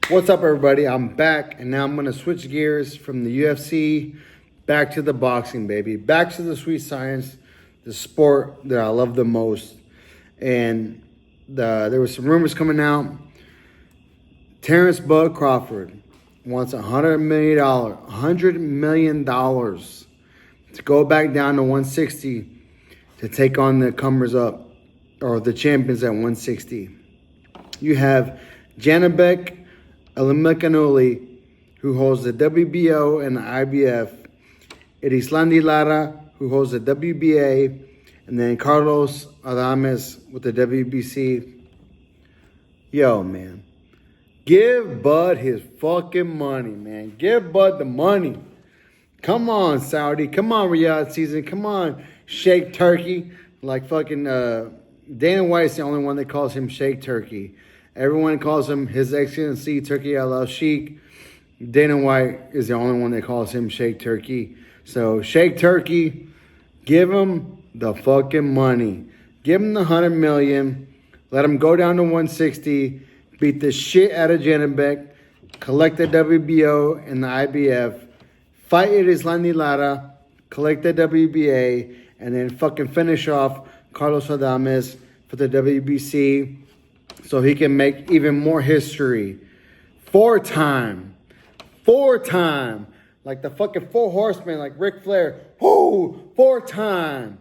What's up, everybody? I'm back, and now I'm going to switch gears from the UFC back to the boxing, baby. Back to the sweet science, the sport that I love the most. And there were some rumors coming out. Terrence Bud Crawford wants $100 million to go back down to 160 to take on the comers up, or the champions at 160. You have Janabek Alimekanouli, who holds the WBO and the IBF. Islandi Lara, who holds the WBA. And then Carlos Adames with the WBC. Yo, man. Give Bud his fucking money, man. Give Bud the money. Come on, Saudi. Come on, Riyadh season. Come on, Sheikh Turkey. Like fucking Dana White's the only one that calls him Sheikh Turkey. Everyone calls him His Excellency Turkey Al Sheikh. Dana White is the only one that calls him Sheikh Turkey. So Sheikh Turkey, give him the fucking money. Give him the $100 million. Let him go down to 160. Beat the shit out of Janabek. Collect the WBO and the IBF. Fight Islandi Lara. Collect the WBA. And then fucking finish off Carlos Adames for the WBC. So he can make even more history. Four-time. Like the fucking Four Horsemen, like Ric Flair. Whoo! Four-time.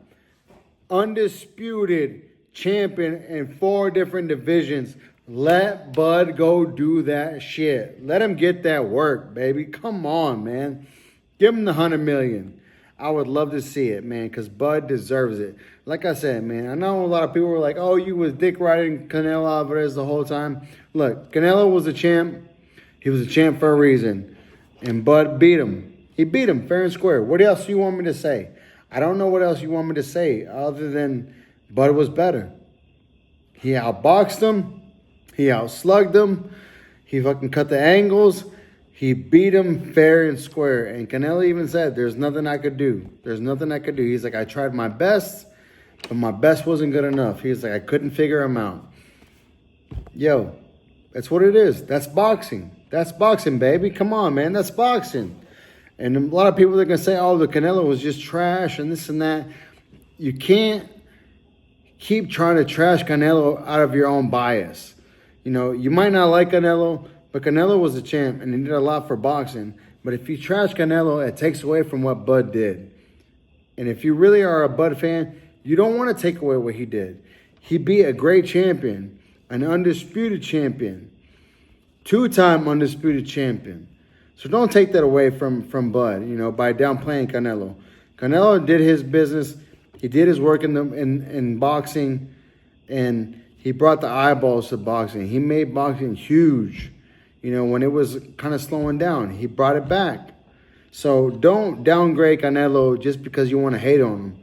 Undisputed champion in 4 different divisions. Let Bud go do that shit. Let him get that work, baby. Come on, man. Give him the $100 million. I would love to see it, man, because Bud deserves it. Like I said, man, I know a lot of people were like, oh, you was dick riding Canelo Alvarez the whole time. Look, Canelo was a champ. He was a champ for a reason. And Bud beat him. He beat him fair and square. What else do you want me to say? I don't know what else you want me to say other than Bud was better. He outboxed him. He outslugged him. He fucking cut the angles. He beat him fair and square. And Canelo even said, there's nothing I could do. There's nothing I could do. He's like, I tried my best, but my best wasn't good enough. He's like, I couldn't figure him out. Yo, that's what it is. That's boxing. That's boxing, baby. Come on, man. That's boxing. And a lot of people are going to say, oh, the Canelo was just trash and this and that. You can't keep trying to trash Canelo out of your own bias. You know, you might not like Canelo, but Canelo was a champ and he did a lot for boxing. But if you trash Canelo, it takes away from what Bud did. And if you really are a Bud fan, you don't want to take away what he did. He beat a great champion, an undisputed champion, 2-time undisputed champion. So don't take that away from Bud, you know, by downplaying Canelo. Canelo did his business. He did his work in boxing, and he brought the eyeballs to boxing. He made boxing huge. You know, when it was kind of slowing down, he brought it back. So don't downgrade Canelo just because you want to hate on him,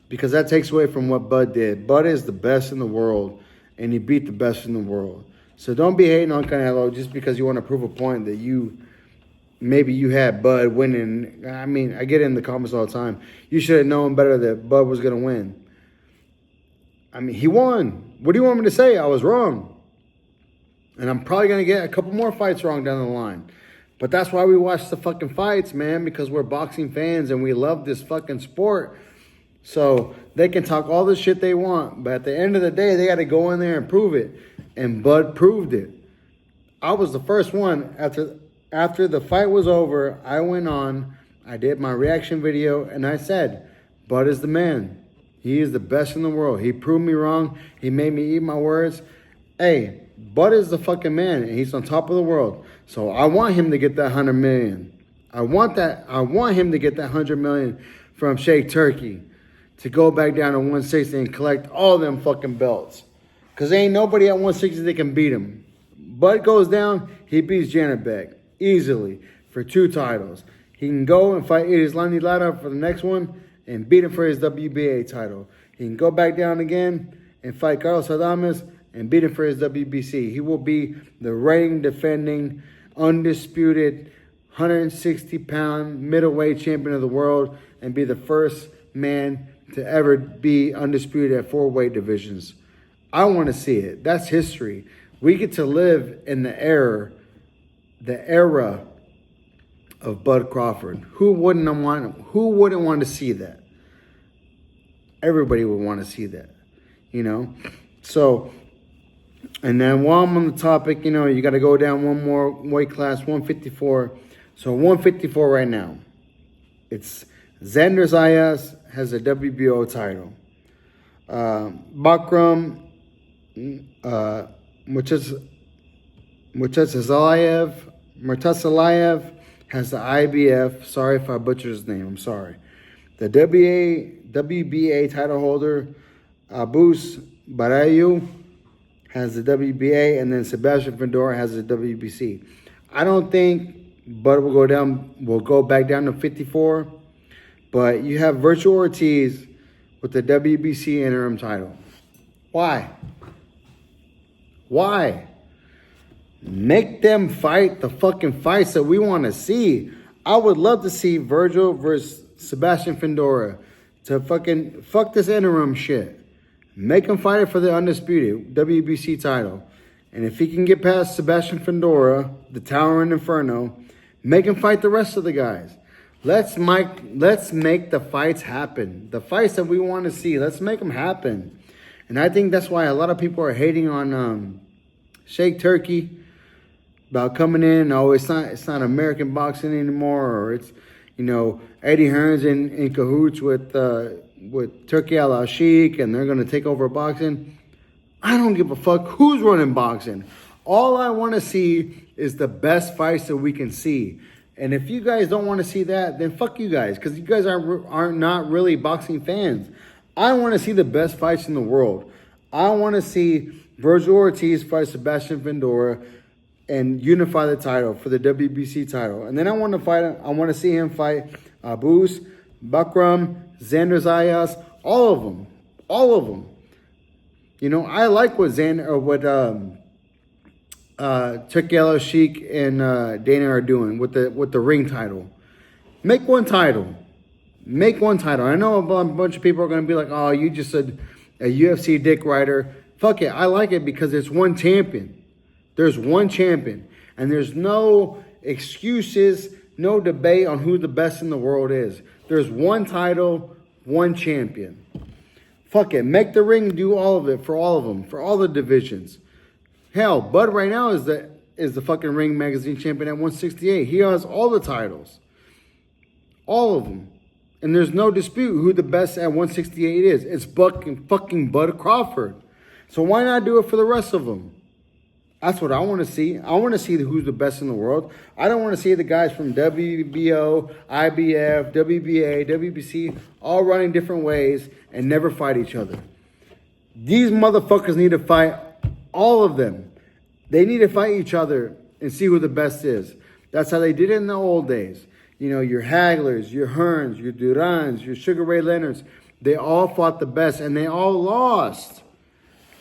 because that takes away from what Bud did. Bud is the best in the world, and he beat the best in the world. So don't be hating on Canelo just because you want to prove a point that maybe you had Bud winning. I mean, I get it in the comments all the time. You should have known better that Bud was going to win. I mean, he won. What do you want me to say? I was wrong. And I'm probably going to get a couple more fights wrong down the line. But that's why we watch the fucking fights, man, because we're boxing fans and we love this fucking sport. So they can talk all the shit they want, but at the end of the day, they got to go in there and prove it. And Bud proved it. I was the first one. After the fight was over, I went on, I did my reaction video, and I said, Bud is the man. He is the best in the world. He proved me wrong. He made me eat my words. Hey, Bud is the fucking man, and he's on top of the world. So I want him to get that $100 million. I want him to get that $100 million from Sheikh Turkey to go back down to 160 and collect all them fucking belts. Because there ain't nobody at 160 that can beat him. Bud goes down, he beats Janabek easily for 2 titles. He can go and fight Islandi Lara for the next one and beat him for his WBA title. He can go back down again and fight Carlos Adames and beat him for his WBC. He will be the reigning, defending, undisputed 160-pound middleweight champion of the world and be the first man to ever be undisputed at 4 weight divisions. I want to see it. That's history. We get to live in the era the era of Bud Crawford. Who wouldn't want to see that? Everybody would want to see that, you know? So, and then while I'm on the topic, you know, you got to go down one more weight class, 154. So 154 right now. It's Xander Zayas has a WBO title. Bakram Murtasalayev has the IBF. Sorry if I butchered his name. I'm sorry. The WBA title holder, Abus Barayu, has the WBA, and then Sebastian Fedora has the WBC. I don't think Bud will go back down to 54, but you have Virgil Ortiz with the WBC interim title. Why? Why? Make them fight the fucking fights that we want to see. I would love to see Virgil versus Sebastian Fedora to fucking fuck this interim shit. Make him fight it for the undisputed WBC title. And if he can get past Sebastian Fedora, the Towering Inferno, make him fight the rest of the guys. Let's make the fights happen. The fights that we want to see, let's make them happen. And I think that's why a lot of people are hating on Sheikh Turkey about coming in. Oh, it's not American boxing anymore, or it's, you know, Eddie Hearn's in cahoots with Turkey Al-Sheikh, and they're gonna take over boxing. I don't give a fuck who's running boxing. All I want to see is the best fights that we can see. And if you guys don't want to see that, then fuck you guys, because you guys are not really boxing fans. I want to see the best fights in the world. I want to see Virgil Ortiz fight Sebastian Fedora and unify the title for the WBC title. And then I want to see him fight Abus, Bakram, Xander Zayas, all of them. All of them. You know, I like what Turkey Al-Sheikh and Dana are doing with the ring title. Make one title. Make one title. I know a bunch of people are going to be like, oh, you just said a UFC dick rider. Fuck it. I like it because it's one champion. There's one champion. And there's no excuses, no debate on who the best in the world is. There's one title, one champion. Fuck it. Make the ring do all of it for all of them, for all the divisions. Hell, Bud right now is the fucking Ring Magazine champion at 168. He has all the titles. All of them. And there's no dispute who the best at 168 is. It's fucking Bud Crawford. So why not do it for the rest of them? That's what I want to see. I want to see who's the best in the world. I don't want to see the guys from WBO, IBF, WBA, WBC all running different ways and never fight each other. These motherfuckers need to fight, all of them. They need to fight each other and see who the best is. That's how they did it in the old days. You know, your Haglers, your Hearns, your Durans, your Sugar Ray Leonards, they all fought the best and they all lost.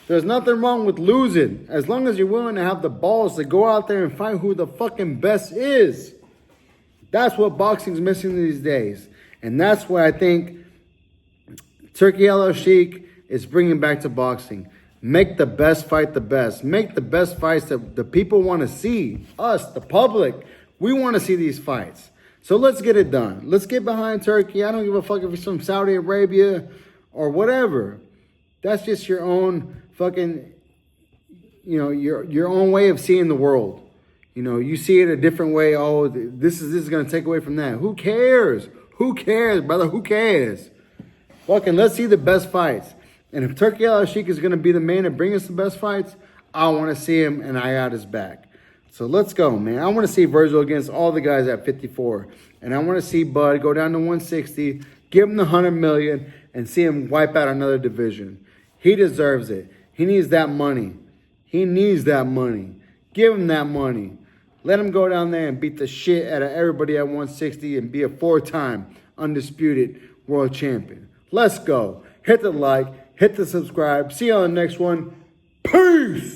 There's nothing wrong with losing, as long as you're willing to have the balls to go out there and find who the fucking best is. That's what boxing's missing these days. And that's what I think Turkey Al-Sheikh is bringing back to boxing. Make the best fight the best. Make the best fights that the people want to see. Us, the public, we want to see these fights. So let's get it done. Let's get behind Turkey. I don't give a fuck if it's from Saudi Arabia or whatever. That's just your own fucking, you know, your own way of seeing the world. You know, you see it a different way. Oh, this is going to take away from that. Who cares? Who cares, brother? Who cares? Fucking let's see the best fights. And if Turkey Al-Sheikh is going to be the man to bring us the best fights, I want to see him and I got his back. So let's go, man. I want to see Virgil against all the guys at 54. And I want to see Bud go down to 160, give him the 100 million, and see him wipe out another division. He deserves it. He needs that money. He needs that money. Give him that money. Let him go down there and beat the shit out of everybody at 160 and be a 4-time undisputed world champion. Let's go. Hit the like. Hit the subscribe. See you on the next one. Peace.